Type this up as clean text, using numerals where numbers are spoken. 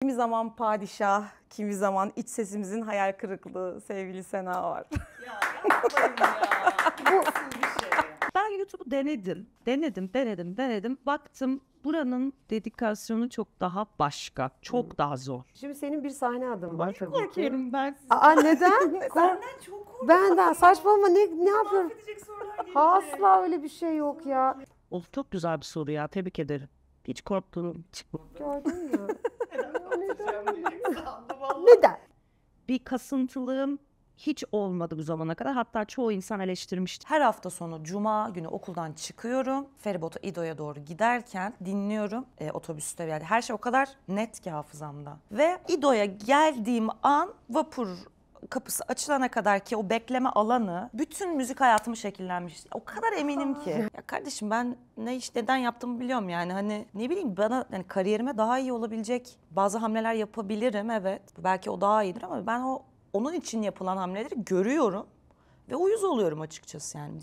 Kimi zaman padişah, kimi zaman iç sesimizin hayal kırıklığı sevgili Sena var. Ya yapmayın ya. Bu nasıl bir şey? Ben YouTube'u denedim. Baktım buranın dedikasyonu çok daha başka, çok daha zor. Şimdi senin bir sahne adın var tabii ki. Korkuyorum ben. Aa neden? Senden çok korkuyorum. Benden saçmalama ne yapıyorum? Mahvedecek sorular gelecek. Asla öyle bir şey yok ya. Of çok güzel bir soru ya, tebrik ederim. Hiç korktuğum çıkmadı. Gördün mü? Atacağım diyecek sandım vallahi. Neden? Bir kasıntılığım hiç olmadı bu zamana kadar. Hatta çoğu insan eleştirmişti. Her hafta sonu Cuma günü okuldan çıkıyorum. Feribota İdo'ya doğru giderken dinliyorum otobüste. Yani her şey o kadar net ki hafızamda. Ve İdo'ya geldiğim an vapur kapısı açılana kadar ki o bekleme alanı bütün müzik hayatımı şekillenmiş. O kadar eminim ki. Ya kardeşim ben neden yaptığımı biliyorum yani hani ne bileyim bana yani kariyerime daha iyi olabilecek bazı hamleler yapabilirim evet. Belki o daha iyidir ama ben onun için yapılan hamleleri görüyorum ve uyuz oluyorum açıkçası yani.